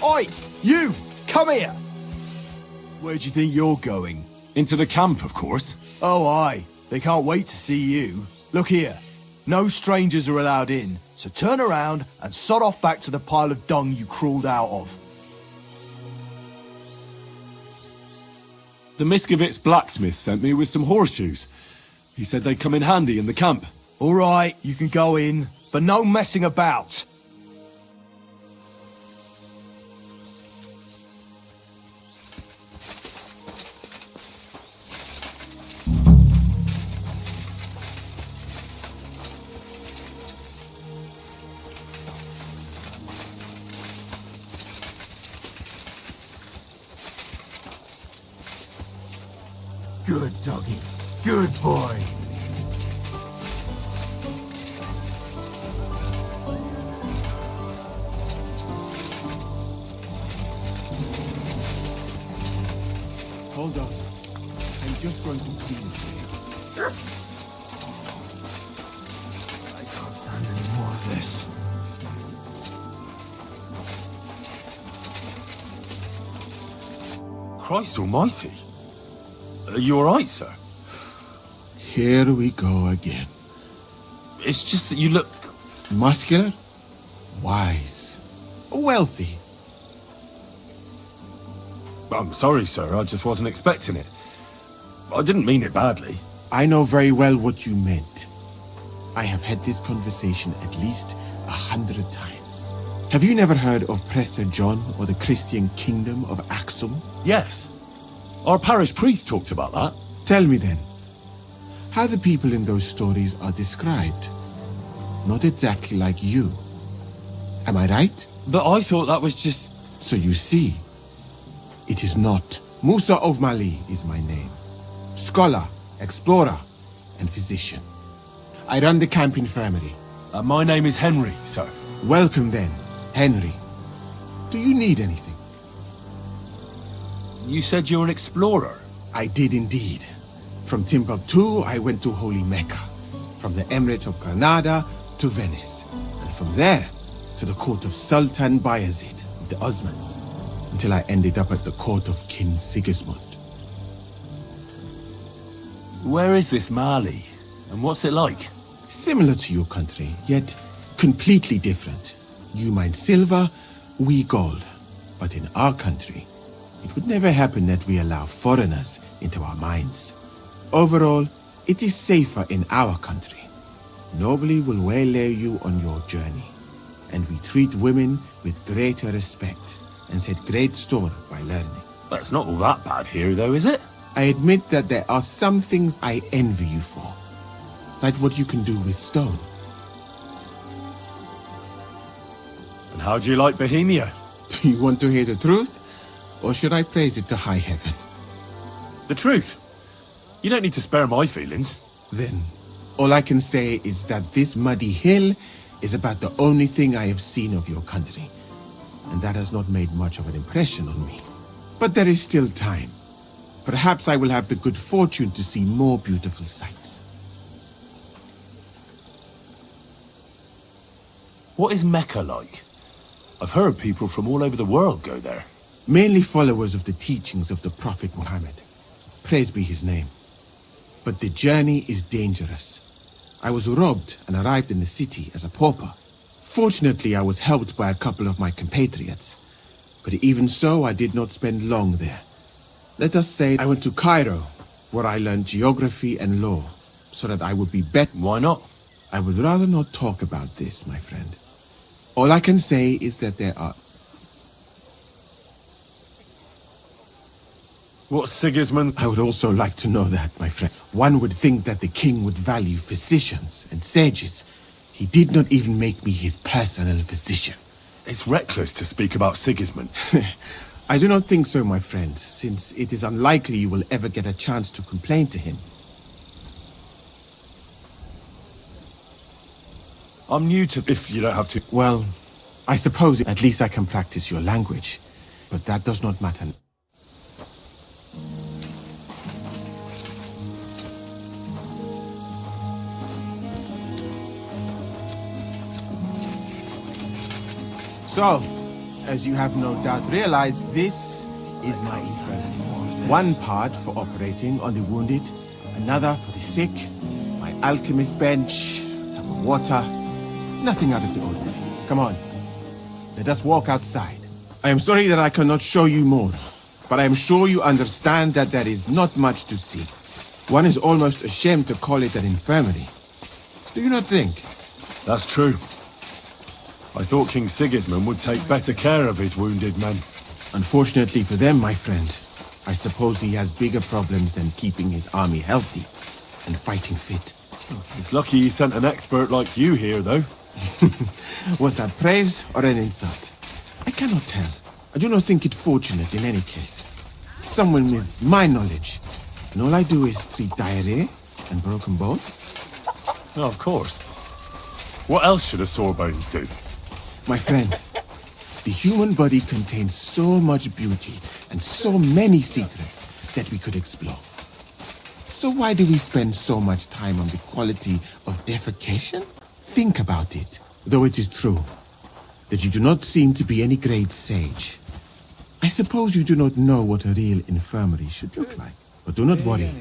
Oi! You! Come here! Where do you think you're going? Into the camp, of course. Oh, aye. They can't wait to see you. Look here. No strangers are allowed in, so turn around and sod off back to the pile of dung you crawled out of. The Miskovitz blacksmith sent me with some horseshoes. He said they'd come in handy in the camp. All right, you can go in, but no messing about. Good doggy. Good boy. Hold on. I'm just going to clean it. I can't stand any more of this. Christ almighty. Are you alright, sir? Here we go again. It's just that you look... Muscular, wise, wealthy. I'm sorry, sir. I just wasn't expecting it. I didn't mean it badly. I know very well what you meant. I have had this conversation at least 100 times. Have you never heard of Prester John or the Christian Kingdom of Axum? Yes. Our parish priest talked about that. Tell me then, how the people in those stories are described. Not exactly like you. Am I right? But I thought that was just... So you see, it is not. Musa of Mali is my name. Scholar, explorer, and physician. I run the camp infirmary. my name is Henry, sir. Welcome then, Henry. Do you need anything? You said you're an explorer. I did indeed. From Timbuktu, I went to Holy Mecca. From the Emirate of Granada to Venice. And from there to the court of Sultan Bayezid of the Osmans. Until I ended up at the court of King Sigismund. Where is this Mali? And what's it like? Similar to your country, yet completely different. You mine silver, we gold. But in our country, it would never happen that we allow foreigners into our mines. Overall, it is safer in our country. Nobody will waylay you on your journey. And we treat women with greater respect and set great store by learning. That's not all that bad here, though, is it? I admit that there are some things I envy you for. Like what you can do with stone. And how do you like Bohemia? Do you want to hear the truth? Or should I praise it to high heaven? The truth. You don't need to spare my feelings. Then, all I can say is that this muddy hill is about the only thing I have seen of your country. And that has not made much of an impression on me. But there is still time. Perhaps I will have the good fortune to see more beautiful sights. What is Mecca like? I've heard people from all over the world go there. Mainly followers of the teachings of the Prophet Muhammad. Praise be his name. But the journey is dangerous. I was robbed and arrived in the city as a pauper. Fortunately, I was helped by a couple of my compatriots. But even so, I did not spend long there. Let us say I went to Cairo, where I learned geography and law, so that I would be better. Why not? I would rather not talk about this, my friend. All I can say is that there are... What's Sigismund? I would also like to know that, my friend. One would think that the king would value physicians and sages. He did not even make me his personal physician. It's reckless to speak about Sigismund. I do not think so, my friend, since it is unlikely you will ever get a chance to complain to him. I'm new to... if you don't have to... Well, I suppose at least I can practice your language, but that does not matter. So, As you have no doubt realized, this is my infirmary. One part for operating on the wounded, another for the sick, my alchemist bench, tub of water. Nothing out of the ordinary. Come on, let us walk outside. I am sorry that I cannot show you more, but I am sure you understand that there is not much to see. One is almost ashamed to call it an infirmary. Do you not think? That's true. I thought King Sigismund would take better care of his wounded men. Unfortunately for them, my friend, I suppose he has bigger problems than keeping his army healthy and fighting fit. It's lucky he sent an expert like you here, though. Was that praise or an insult? I cannot tell. I do not think it fortunate in any case. Someone with my knowledge, and all I do is treat diarrhea and broken bones. Oh, of course. What else should a sore bones do? My friend, the human body contains so much beauty and so many secrets that we could explore. So why do we spend so much time on the quality of defecation? Think about it. Though it is true that you do not seem to be any great sage, I suppose you do not know what a real infirmary should look like. But do not worry.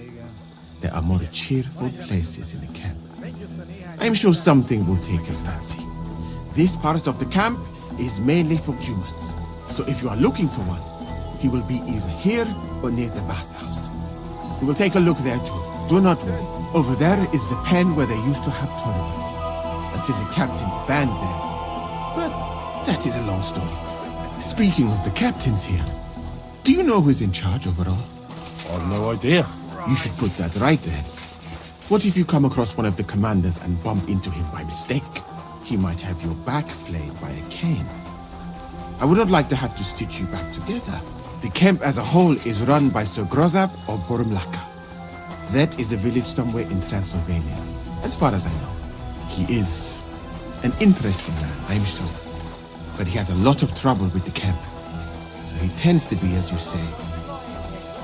There are more cheerful places in the camp. I am sure something will take your fancy. This part of the camp is mainly for humans. So if you are looking for one, he will be either here or near the bathhouse. We will take a look there too. Do not worry. Over there is the pen where they used to have tournaments, until the captains banned them. But that is a long story. Speaking of the captains here, do you know who is in charge overall? I've no idea. You should put that right then. What if you come across one of the commanders and bump into him by mistake? He might have your back flayed by a cane. I would not like to have to stitch you back together. The camp as a whole is run by Sir Grozab or Borumlaka. That is a village somewhere in Transylvania, as far as I know. He is an interesting man, I am sure. But he has a lot of trouble with the camp. So he tends to be, as you say,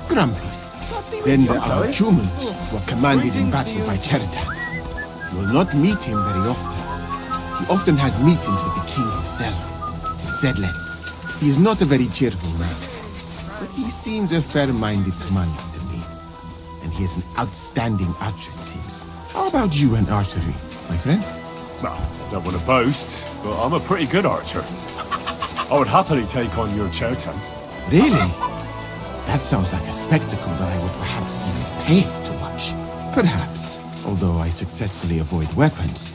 grumpy. Then there are humans who are commanded in battle by Cheritan. You will not meet him very often. He often has meetings with the king himself, in Zedlets. He is not a very cheerful man, but he seems a fair-minded commander to me. And he is an outstanding archer, it seems. How about you and archery, my friend? Well, I don't want to boast, but I'm a pretty good archer. I would happily take on your Chertan. Really? That sounds like a spectacle that I would perhaps even pay to watch. Perhaps, although I successfully avoid weapons.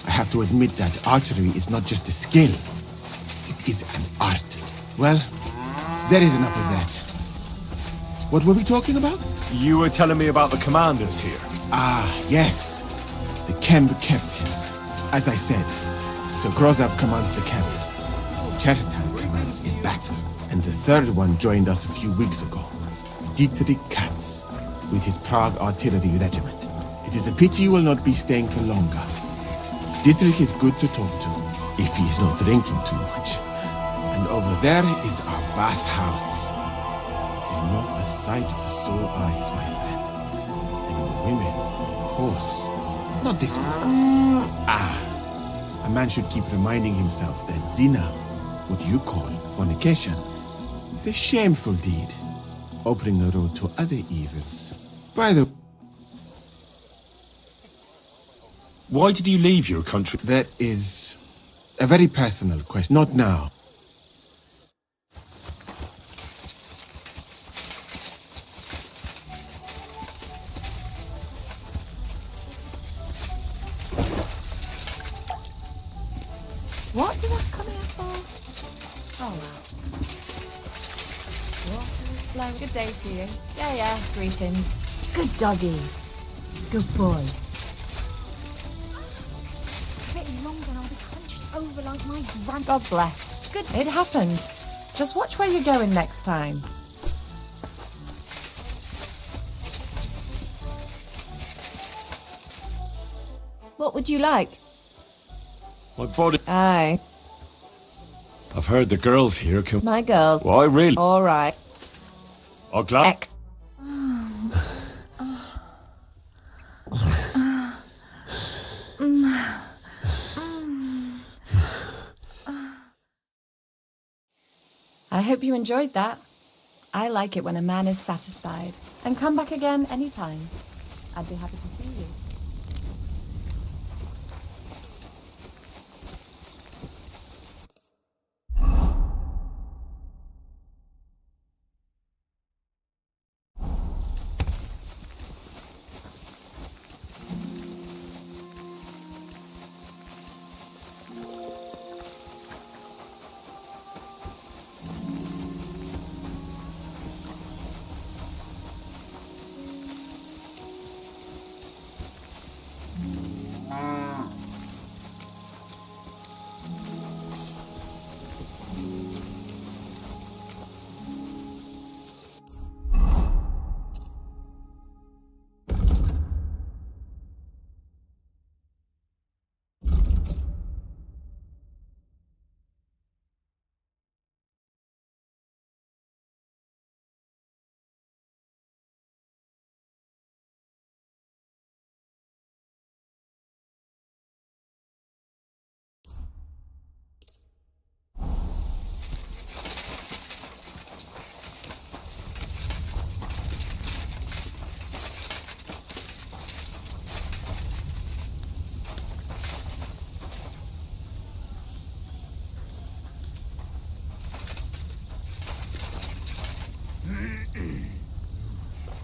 I have to admit that archery is not just a skill. It is an art. Well, there is enough of that. What were we talking about? You were telling me about the commanders here. Ah, yes. The camp captains. As I said, Sir Grozab commands the camp. Chertan commands in battle. And the third one joined us a few weeks ago. Dietrich Katz, with his Prague artillery regiment. It is a pity you will not be staying for longer. Dietrich is good to talk to, if he is not drinking too much. And over there is our bathhouse. It is not a sight for sore eyes, my friend. And your women, of course. Not this one. Ah, a man should keep reminding himself that zina, what you call fornication, is a shameful deed, opening the road to other evils. By the Why did you leave your country? That is a very personal question. Not now. What did I come here for? Oh, well. Water is flowing. Good day to you. Yeah, greetings. Good doggy. Good boy. A bit longer and I'll be crunched over like my grand... God bless. Good. It happens. Just watch where you're going next time. What would you like? My body. Aye. I've heard the girls here can. My girls. Why, really? All right. I'm glad. Ex- I hope you enjoyed that. I like it when a man is satisfied. And come back again anytime. I'd be happy to see you.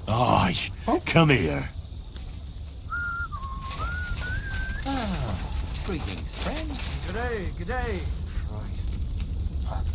Aye, come here. Greetings, friend. G'day, g'day. Christ.